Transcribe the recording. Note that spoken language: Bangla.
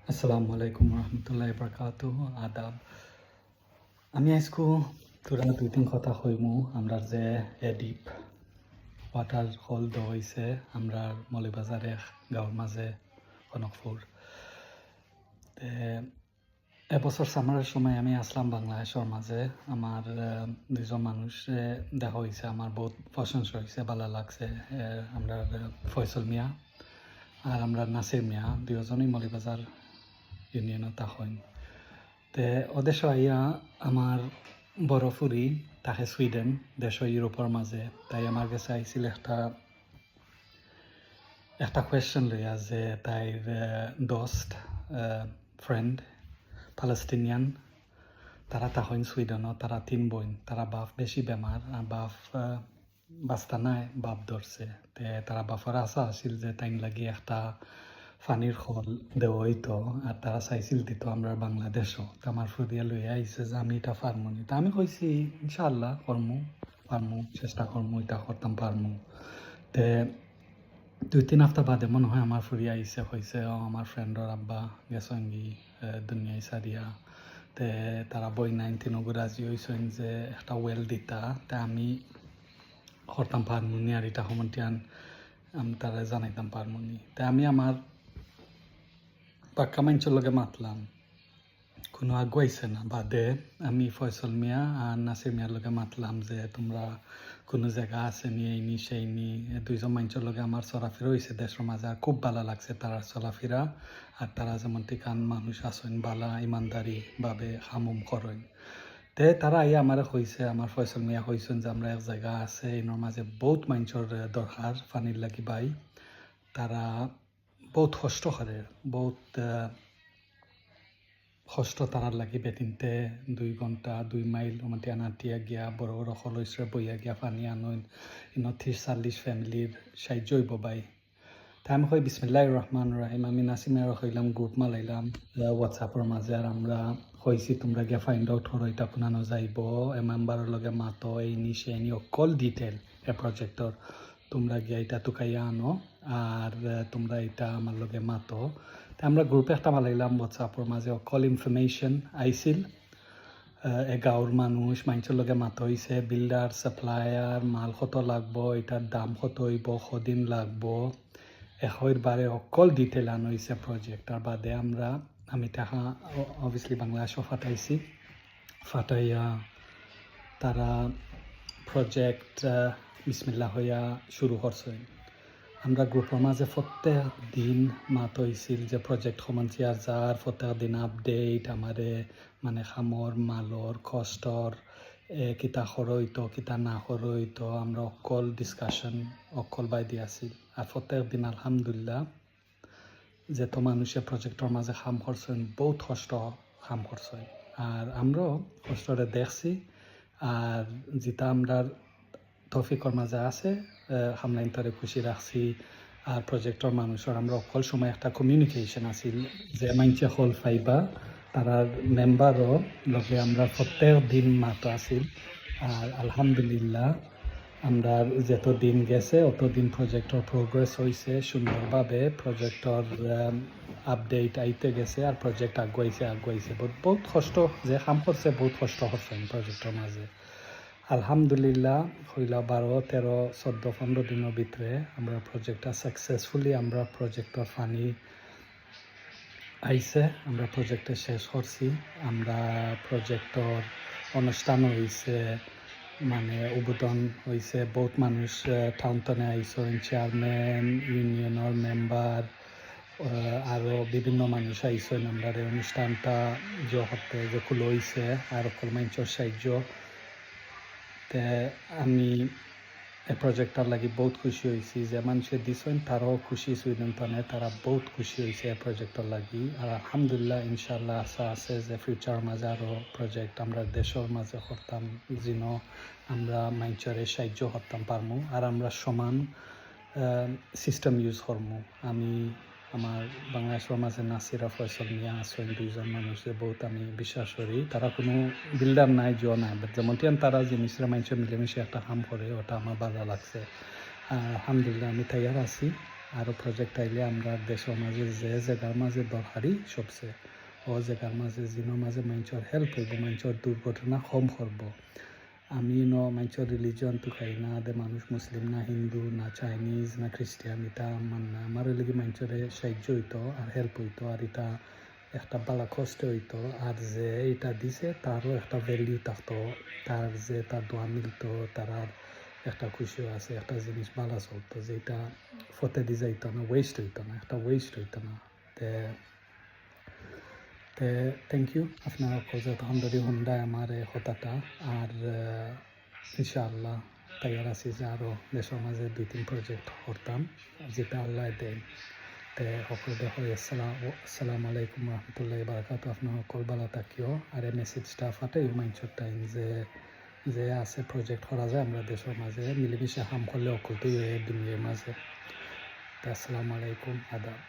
আসসালামু আলাইকুম রহমতুল্লাহি বারাকাতুহু আদাব। আমি আজকু তোরা দুই তিন কথা কইমু আমরা যে এডিপ ওয়াটার হল দ হয়েছে আমরা মলিবাজারে গাঁৱৰ মাঝে কনকপুর এবছর সামারের সময় আমি আসলাম বাংলাদেশের মাঝে আমার দুজন মানুষ দেখা হয়েছে আমার বহুত প্রশংসা হয়েছে ভালো লাগছে আমরা ফয়সল মিয়া আর আমরা নাসির মিয়া দুজনই মলিবাজার ইউনিয়নত হইন তে ওদেশ আইয়া আমার বড় ফুরি তাকে সুইডেন দেশ ইউরোপের মাঝে তাই আমার কাছে আইছিল একটা কোয়েশ্চেন লইয়া যে তাইর দোস্ত ফ্রেন্ড প্যালেস্টিনিয়ান তারা তখন সুইডেনও তারা তিন বোন তারা বাপ বেশি বেমার আর বাপ বাস্তা নাই বাপ ধরছে তে তারা বাপের আশা আছিল যে টাইম লাগি একটা ফানির খল দেওয়া হইতো আর তারা চাইছিল দিত আমরা বাংলাদেশও তো আমার ফুরিয়া লইয়া আইছে যে আমি এটা পারমুনি তা আমি কইছি ইনশাআল্লাহ পারমু চেষ্টা করমু এটা করতাম পারমু তে দুই তিন হপ্তাহ বাদে মনে হয় আমার ফুরিয়া আইসে কইছে আমার ফ্রেন্ডর আব্বা গেছঙ্গি দুনিয়ায় সারিয়া তে তারা বই 19 রাজি হয়েছেন যে একটা ওয়েল দিতা তা আমি করতাম পারমুনি আর এটা সমন্তিয়ান আমি তারা জানাইতাম পারমুনি তা আমি আমার পাক্কা মাঞ্চর লগে মাতলাম কোনো আগুয়াইছে না বাদে আমি ফয়সল মিয়া আর নাসির মিয়ার লগে মাতলাম যে তোমরা কোনো জায়গা আছে নি এই নি সেই নি দুইজন মানুষের লগে আমার চলাফেরা হয়েছে দেশের মাঝে আর খুব ভালো লাগছে তারা চলাফেরা আর তারা যেমন টিকান মানুষ আসেন বালা ইমানদারি ভাবে হামুম করেন তে তারা আইয়া আমার কইছে আমার ফয়সল মিয়া কইছেন যে আমরা এক জায়গা আছে এর মাঝে বহুত মানুষের দরকার পানির লাগি বাই তারা বহুত কষ্ট করে বহুত কষ্ট তারার লাগি বেতিনতে 2 ঘন্টা 2 মাইল ওমাতে আনাটিয়া গিয়া বড় বড় খলইসরে বইয়া গিয়া পানি আনইন ইন 30-40 ফ্যামিলির সাহায্য হইব বাই তাই আমি কই বিসমিল্লাহির রহমানির রহিম আমি নাসিমের কইলাম গ্রুপ মালাইলাম হোয়াটসঅ্যাপের মাঝে আর আমরা কইছি তোমরা গিয়া ফাইন্ড আউট করো এটা পুনানো যাইব এ মেম্বারের লগে মাতো এই নি সেই নি অকল ডিটেল এ প্রজেক্টর তোমরা গিয়া এটা টুকাইয়া আনো আর তোমরা এটা আমার লগে মাতো তা আমরা গ্রুপে একটা মালাইলাম হোয়াটসঅ্যাপের মাঝে অকল ইনফরমেশন আইছিল গাঁৱৰ মানুষ মানুষের লগে মাত হয়েছে বিল্ডার সাপ্লায়ার মাল কত লাগবো এটার দাম কত হইব কদিন লাগবো এর বারে অকল ডিটেল আন হয়েছে প্রজেক্ট আর বাদে আমি টাকা অবভিয়াসলি বাংলাদেশও ফাটাইছি ফাটাইয়া তারা প্রজেক্ট বিসমিল্লাহ হইয়া শুরু করছে আমরা গ্রুপের মাঝে প্রত্যেক দিন মাত হয়েছিল যে প্রজেক্ট সমানছি আর যার প্রত্যেক দিন আপডেট আমারে মানে খামর মালর কষ্টর কিতা খরইতো কিতা না খরইতো আমরা অকল ডিসকাশন অকল বাই দিয়াছিল আর প্রত্যেক দিন আলহামদুলিল্লাহ যেত মানুষে প্রজেক্টর মাঝে খাম করছেন বহুত কষ্ট খাম করছেন আর আমরাও কষ্টরে দেখছি আর যেটা আমরা তৌফিকর মাঝে আছে হামলাইন তারে খুশি রাখছি আর প্রজেক্টর মানুষের আমরা অকল সময় একটা কমিউনিকেশন আছিল যে মাইনচে হল ফাইবা তারার মেম্বারও লগে আমরা প্রত্যেক দিন মাতো আছিল আর আলহামদুলিল্লাহ আমরা যত দিন গেছে অত দিন প্রজেক্টর প্রোগ্রেস হয়েছে সুন্দরভাবে প্রজেক্টর আপডেট আইতে গেছে আর প্রজেক্ট আগুয়াইছে বহুত কষ্ট যে কাম করছে বহুত কষ্ট করছেন প্রজেক্টর মাঝে আলহামদুলিল্লাহ হইলা 12, 13, 14, 15 দিনের ভিতরে আমরা প্রজেক্টটা সাকসেসফুলি আমরা প্রজেক্টর ফানি আইছে আমরা প্রজেক্টে শেষ করছি আমরা প্রজেক্টর অনুষ্ঠান হয়েছে মানে উদ্বোধন হয়েছে বহুত মানুষ টাউনটনে আইসেন চেয়ারম্যান ইউনিয়নের মেম্বার আরও বিভিন্ন মানুষ আইসেন আমরা এই অনুষ্ঠানটা যে খুলে হয়েছে আর অকল মানুষের সাহায্য আমি এই প্রজেক্টটার লাগি বহুত খুশি হয়েছি যে মানুষে দিছেন তারাও খুশি সুইডেন তনে তারা বহুত খুশি হয়েছে এই প্রজেক্টর লাগি আর আলহামদুলিল্লাহ ইনশাল্লাহ আশা আছে যে ফিউচার মাঝে আরও প্রজেক্ট আমরা দেশের মাঝে করতাম যেন আমরা মানুষের সাহায্য করতাম পারমু আর আমরা সমান সিস্টেম ইউজ করমু আমি আমার বাংলাদেশের মাঝে নাসিরা ফয়সল মিয়া আছেন দুইজন মানুষ যে বহুত আমি বিশ্বাস করি তারা কোনো বিল্ডার নাই জো নাই বাট যেমন তারা জিনিসরা মানুষের মিলেমিশে একটা কাম করে ওটা আমার ভালো লাগছে আলহামদুলিল্লাহ আমি তৈয়ার আছি আরও প্রজেক্ট আইলে আমরা দেশের মাঝে যে জায়গার মাঝে দরকারি সবচেয়ে ও জায়গার মাঝে যিনি মাঝে মানুষের হেল্প হইব, মানুষের দুর্ঘটনা কম করব। আমি মানুষের রিলিজন তো খাই না, দে মানুষ মুসলিম না হিন্দু না চাইনিজ না খ্রিস্টান, এটা আমার না। আমার লাগি মানুষের সাহায্য হইতো আর হেল্প হইতো, আর এটা একটা বালা কষ্ট হইতো, আর যে এটা দিছে তারও একটা ভ্যালিউ থাকতো, তার যে তার দোয়া মিলতো, তার একটা খুশিও আছে, একটা জিনিস ভালো চলতো, যেটা ফতে দিয়ে যাইতো না, ওয়েস্ট হইতো না, একটা ওয়েস্ট হইতো না। তে থ্যাংক ইউ আপনার যতক্ষণ ধরে হুন্ডায় আমার এই কথাটা। আর ইনশাআল্লাহ তৈয়ার আছি যে আরও দেশের মাঝে 2-3 প্রজেক্ট করতাম, যেটা আল্লাহ দেন। তে সকলে হয় আসসালামু আলাইকুম রহমতুল্লাহ বারাকাতু। আপনার সকল ভালো থাকিও। আর এই মেসেজটা ফাটাই মাইন্ডসেট টাইম যে আছে প্রজেক্ট করা যায় আমরা দেশের মাঝে মিলেমিশে কাম করলে অকলতেই দুনিয়ার মাঝে। আসসালামু আলাইকুম, আদাব।